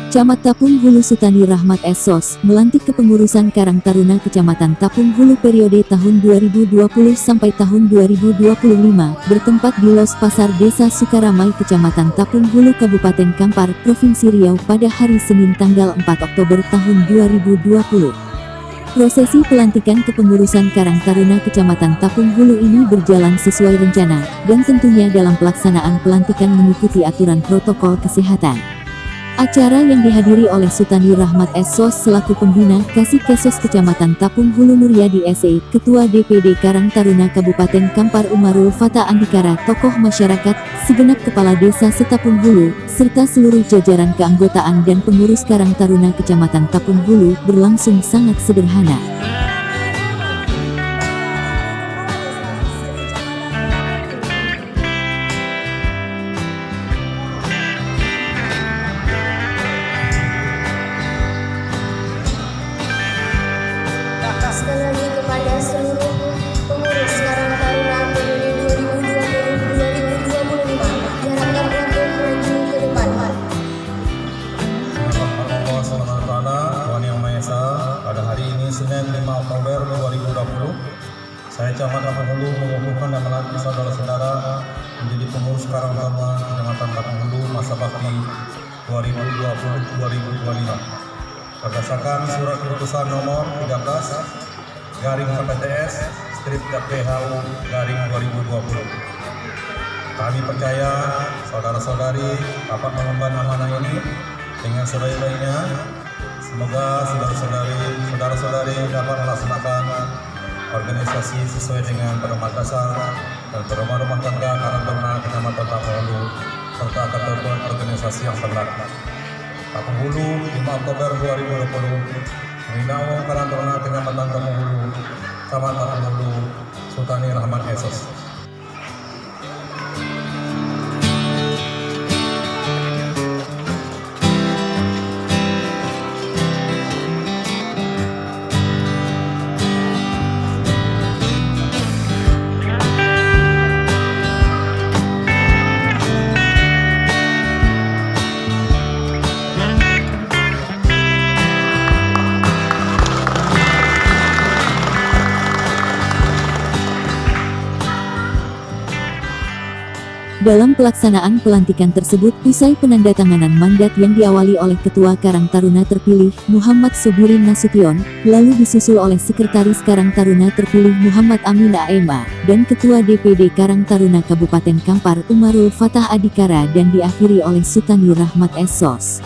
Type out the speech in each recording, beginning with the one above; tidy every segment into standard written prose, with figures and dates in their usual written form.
Camat Tapung Hulu Sutani Rahmat Sos melantik kepengurusan Karang Taruna Kecamatan Tapung Hulu periode tahun 2020 sampai tahun 2025 bertempat di Los Pasar Desa Sukaramai Kecamatan Tapung Hulu Kabupaten Kampar, Provinsi Riau pada hari Senin tanggal 4 Oktober tahun 2020. Prosesi pelantikan kepengurusan Karang Taruna Kecamatan Tapung Hulu ini berjalan sesuai rencana dan tentunya dalam pelaksanaan pelantikan mengikuti aturan protokol kesehatan. Acara yang dihadiri oleh Sutani Rahmat Sos selaku Pembina Kasih Kesos Kecamatan Tapung Hulu Nuryadi SE, Ketua DPD Karang Taruna Kabupaten Kampar Umarul Fata Andikara, tokoh masyarakat, segenap kepala desa setapung Hulu, serta seluruh jajaran keanggotaan dan pengurus Karang Taruna Kecamatan Tapung Hulu berlangsung sangat sederhana. Sekali lagi kepada seluruh pengurus Karang Taruna periode 2020-2025 diharapkan untuk maju ke depan. Allah SWT, Tuhan Yang Maha Esa, pada hari ini Senin 5 Oktober 2020, saya Camat Tapung Hulu mengukuhkan dan melantik saudara-saudara menjadi pengurus Karang Taruna Kecamatan Tapung Hulu masa bakti 2020-2025. Berdasarkan surat keputusan nomor 13 garing KPTS strip KPHU garing 2020. Kami percaya saudara-saudari dapat mengemban amanah ini dengan sebaik-baiknya. Semoga saudara-saudari dapat melaksanakan organisasi sesuai dengan pedoman dasar dan pedoman rumah tangga Karang Taruna Kecamatan Tapung Hulu serta ketentuan organisasi yang berlaku. Tapung Hulu 5 Oktober 2020, Minau Karang Taruna Kecamatan Tapung Hulu, Camat Tapung Hulu, Sutani Rahmat Sos. Dalam pelaksanaan pelantikan tersebut, usai penandatanganan mandat yang diawali oleh Ketua Karang Taruna terpilih, Muhammad Sobirin Nasution, lalu disusul oleh Sekretaris Karang Taruna terpilih Muhammad Amin Aema, dan Ketua DPD Karang Taruna Kabupaten Kampar Umarul Fatah Andikara dan diakhiri oleh Sutani Rahmat Sos.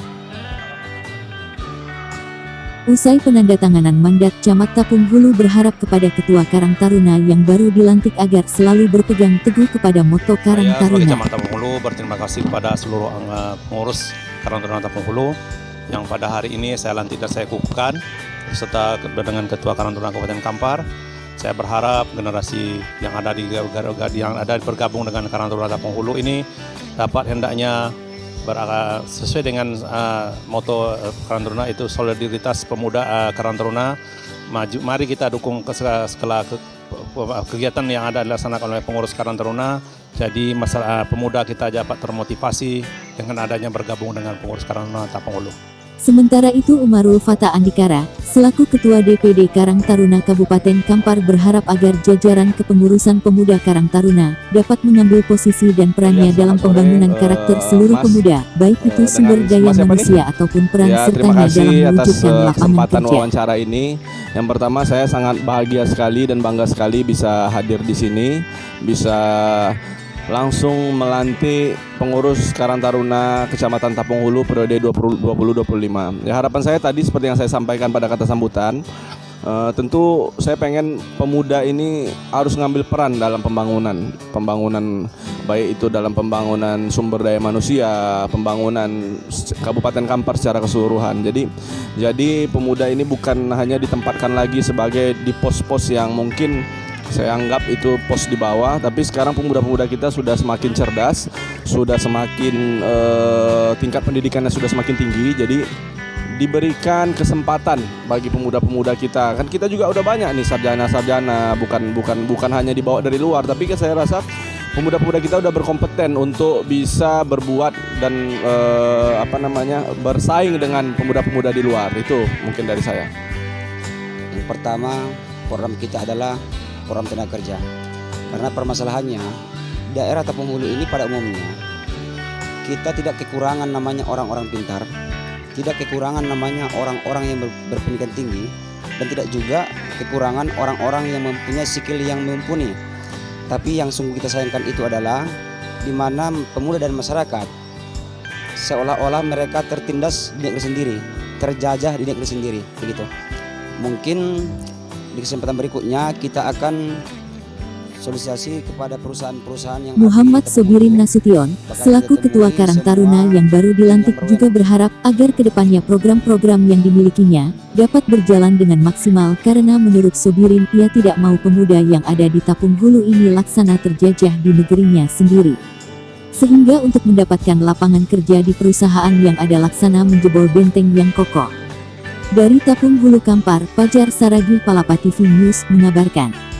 Usai penandatanganan mandat, Camat Tapung Hulu berharap kepada Ketua Karang Taruna yang baru dilantik agar selalu berpegang teguh kepada moto Karang Taruna. Camat Tapung Hulu berterima kasih kepada seluruh pengurus Karang Taruna Tapung Hulu yang pada hari ini saya lantik dan saya kukuhkan serta dengan Ketua Karang Taruna Kabupaten Kampar. Saya berharap generasi yang ada bergabung dengan Karang Taruna Tapung Hulu ini dapat hendaknya sesuai dengan moto Karang Taruna, itu solidaritas pemuda Karang Taruna. Mari kita dukung segala kegiatan yang ada dilaksanakan oleh pengurus Karang Taruna. Jadi masalah pemuda kita dapat termotivasi dengan adanya bergabung dengan pengurus Karang Taruna Tapung Hulu. Sementara itu, Umarul Fata Andikara, selaku Ketua DPD Karang Taruna Kabupaten Kampar berharap agar jajaran kepengurusan pemuda Karang Taruna dapat mengambil posisi dan perannya dalam pembangunan karakter seluruh pemuda, baik itu sumber daya manusia ataupun peran sertanya dalam mewujudkan lapangan kesempatan kerja. wawancara ini. Yang pertama, saya sangat bahagia sekali dan bangga sekali bisa hadir di sini, bisa langsung melantik pengurus Karang Taruna Kecamatan Tapung Hulu periode 2020-2025. Ya, harapan saya tadi seperti yang saya sampaikan pada kata sambutan, tentu saya pengen pemuda ini harus ngambil peran dalam pembangunan baik itu dalam pembangunan sumber daya manusia, pembangunan Kabupaten Kampar secara keseluruhan. Jadi pemuda ini bukan hanya ditempatkan lagi sebagai di pos-pos yang mungkin saya anggap itu pos di bawah, tapi sekarang pemuda-pemuda kita sudah semakin cerdas, sudah semakin tingkat pendidikannya sudah semakin tinggi. Jadi diberikan kesempatan bagi pemuda-pemuda kita. Kan kita juga udah banyak nih sarjana-sarjana, bukan hanya dibawa dari luar, tapi kan saya rasa pemuda-pemuda kita udah berkompeten untuk bisa berbuat dan bersaing dengan pemuda-pemuda di luar. Itu mungkin dari saya. Yang pertama, program kita adalah program tenaga kerja. Karena permasalahannya daerah Tapung Hulu ini pada umumnya kita tidak kekurangan namanya orang-orang pintar, tidak kekurangan namanya orang-orang yang berpendidikan tinggi, dan tidak juga kekurangan orang-orang yang mempunyai skill yang mumpuni. Tapi yang sungguh kita sayangkan itu adalah di mana pemuda dan masyarakat seolah-olah mereka tertindas di negeri sendiri, terjajah di negeri sendiri, begitu. Mungkin di kesempatan berikutnya kita akan sosialisasi kepada perusahaan-perusahaan yang Muhammad Sobirin Nasution, selaku Ketua Karang Taruna yang baru dilantik juga berharap agar kedepannya program-program yang dimilikinya dapat berjalan dengan maksimal karena menurut Sobirin ia tidak mau pemuda yang ada di Tapung Hulu ini laksana terjajah di negerinya sendiri. Sehingga untuk mendapatkan lapangan kerja di perusahaan yang ada laksana menjebol benteng yang kokoh. Dari Tapung Hulu Kampar, Fajar Saragi, Palapa TV News mengabarkan.